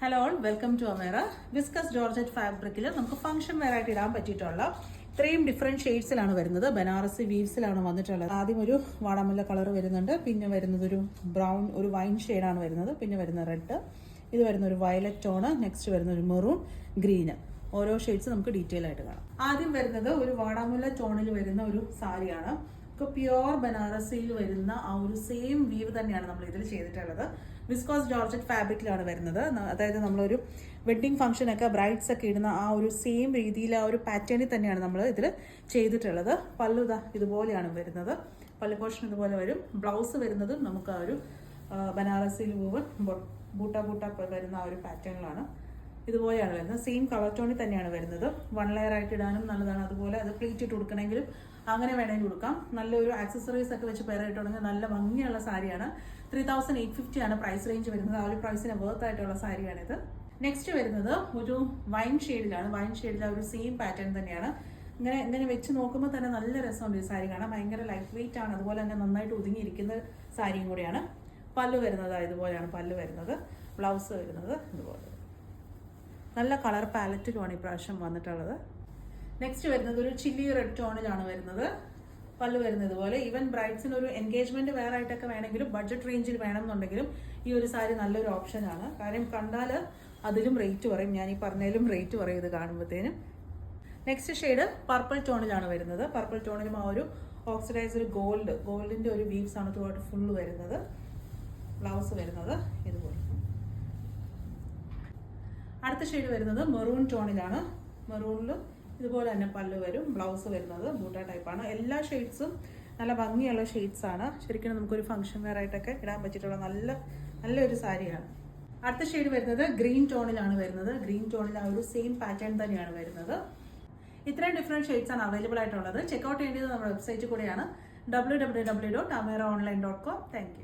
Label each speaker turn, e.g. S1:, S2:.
S1: Hello all, welcome to Amera. Viscose georgette ഫാബ്രിക്കിൽ നമുക്ക് function wear ആയിട്ട് ഇടാൻ പറ്റിയിട്ടുള്ള ഇത്രയും ഡിഫറെൻറ്റ് ഷെയ്ഡ്സിലാണ് വരുന്നത്. ബനാറസി വീവ്സിലാണ് വന്നിട്ടുള്ളത്. ആദ്യം ഒരു വാടാമുല്ല കളർ വരുന്നുണ്ട്, പിന്നെ വരുന്നത് ഒരു ബ്രൗൺ, ഒരു വൈൻ ഷെയ്ഡാണ് വരുന്നത്, പിന്നെ വരുന്ന റെഡ്, ഇത് വരുന്ന ഒരു വയലറ്റ് ടോണ്, നെക്സ്റ്റ് വരുന്ന ഒരു മെറൂൺ, ഗ്രീന്. ഓരോ ഷെയ്ഡ്സ് നമുക്ക് ഡീറ്റെയിൽ ആയിട്ട് കാണാം. ആദ്യം വരുന്നത് ഒരു വാടാമുല്ല ടോണിൽ വരുന്ന ഒരു സാരിയാണ്. പ്യുവർ ബനാറസിയിൽ വരുന്ന ആ ഒരു സെയിം വീവ് തന്നെയാണ് നമ്മൾ ഇതിൽ ചെയ്തിട്ടുള്ളത്. വിസ്കോസ് ജോർജറ്റ് ഫാബ്രിക്കിലാണ് വരുന്നത്. അതായത് നമ്മളൊരു വെഡ്ഡിങ് ഫംഗ്ഷനൊക്കെ ബ്രൈഡ്സ് ഒക്കെ ഇടുന്ന ആ ഒരു സെയിം രീതിയിൽ ആ ഒരു പാറ്റേണിൽ തന്നെയാണ് നമ്മൾ ഇതിൽ ചെയ്തിട്ടുള്ളത്. പല്ലു ഇതുപോലെയാണ് വരുന്നത്. പല്ലു പോർഷൻ ഇതുപോലെ വരും. ബ്ലൗസ് വരുന്നതും നമുക്ക് ആ ഒരു ബനാറസിയിൽ വൂവൻ ബൂട്ട വരുന്ന ആ ഒരു പാറ്റേണിലാണ്. ഇതുപോലെയാണ് വരുന്നത്. സെയിം കളർ ടോണിൽ തന്നെയാണ് വരുന്നത്. വൺ ലെയർ ആയിട്ട് ഇടാനും നല്ലതാണ്. അതുപോലെ അത് പ്ലീറ്റ് ഇട്ട് കൊടുക്കണമെങ്കിലും അങ്ങനെ വേണമെങ്കിൽ കൊടുക്കാം. നല്ലൊരു ആക്സസറീസ് ഒക്കെ വെച്ച് പേരായിട്ടുണ്ടെങ്കിൽ നല്ല ഭംഗിയുള്ള സാരിയാണ്. 3850 ആണ് പ്രൈസ് റേഞ്ച് വരുന്നത്. ആ ഒരു പ്രൈസിന് വർത്ത് ആയിട്ടുള്ള സാരിയാണിത്. നെക്സ്റ്റ് വരുന്നത് ഒരു വൈൻ ഷെയ്ഡിലാണ്. വൈൻ ഷെയ്ഡിൽ ഒരു സെയിം പാറ്റേൺ തന്നെയാണ്. ഇങ്ങനെ വെച്ച് നോക്കുമ്പോൾ തന്നെ നല്ല രസമുണ്ട് ഈ സാരി കാണാൻ. ഭയങ്കര ലൈറ്റ് വെയിറ്റ് ആണ്. അതുപോലെ തന്നെ നന്നായിട്ട് ഒതുങ്ങിയിരിക്കുന്ന സാരിയും കൂടിയാണ്. പല്ലു വരുന്നത് ഇതുപോലെയാണ് പല്ലു വരുന്നത്. ബ്ലൗസ് വരുന്നത് ഇതുപോലെ. നല്ല കളർ പാലറ്റിലുമാണ് ഇപ്രാവശ്യം വന്നിട്ടുള്ളത്. നെക്സ്റ്റ് വരുന്നത് ഒരു ചില്ലി റെഡ് ടോണിലാണ് വരുന്നത്. പല്ലു വരുന്നത് ഇതുപോലെ. ഈവൻ ബ്രൈഡ്സിന് ഒരു എൻഗേജ്മെന്റ് വെയർ ആയിട്ടൊക്കെ വേണമെങ്കിലും ബഡ്ജറ്റ് റേഞ്ചിൽ വേണമെന്നുണ്ടെങ്കിലും ഈ ഒരു സാരി നല്ലൊരു ഓപ്ഷനാണ്. കാര്യം കണ്ടാൽ അതിലും റേറ്റ് പറയും. ഞാൻ ഈ പറഞ്ഞതിലും റേറ്റ് പറയും ഇത് കാണുമ്പോഴത്തേനും. നെക്സ്റ്റ് ഷെയ്ഡ് പർപ്പിൾ ടോണിലാണ് വരുന്നത്. പർപ്പിൾ ടോണിലും ആ ഒരു ഓക്സിഡൈസ്ഡ് ഗോൾഡിന്റെ ഒരു വീവ്സ് ആണ് ത്രൂ ആയിട്ട് ഫുള്ള് വരുന്നത്. ബ്ലൗസ് വരുന്നത് ഇതുപോലെ. അടുത്ത ഷെയ്ഡ് വരുന്നത് മെറൂൺ ടോണിലാണ്. മെറൂണിലും ഇതുപോലെ തന്നെ പല്ലു വരും. ബ്ലൗസ് വരുന്നത് ബൂട്ട ടൈപ്പാണ്. എല്ലാ ഷെയ്ഡ്സും നല്ല ഭംഗിയുള്ള ഷെയ്ഡ്സ് ആണ്. ശരിക്കും നമുക്കൊരു ഫംഗ്ഷൻ വെയർ ആയിട്ടൊക്കെ ഇടാൻ പറ്റിയിട്ടുള്ള നല്ലൊരു സാരിയാണ്. അടുത്ത ഷെയ്ഡ് വരുന്നത് ഗ്രീൻ ടോണിലാണ് വരുന്നത്. ഗ്രീൻ ടോണിൽ ആ ഒരു സെയിം പാറ്റേൺ തന്നെയാണ് വരുന്നത്. ഇത്രയും ഡിഫറെന്റ് ഷെയ്ഡ്സ് ആണ് അവൈലബിൾ ആയിട്ടുള്ളത്. ചെക്ക്ഔട്ട് ചെയ്യേണ്ടത് നമ്മുടെ വെബ്സൈറ്റ് കൂടെയാണ് www.ameraonline.com. Thank you.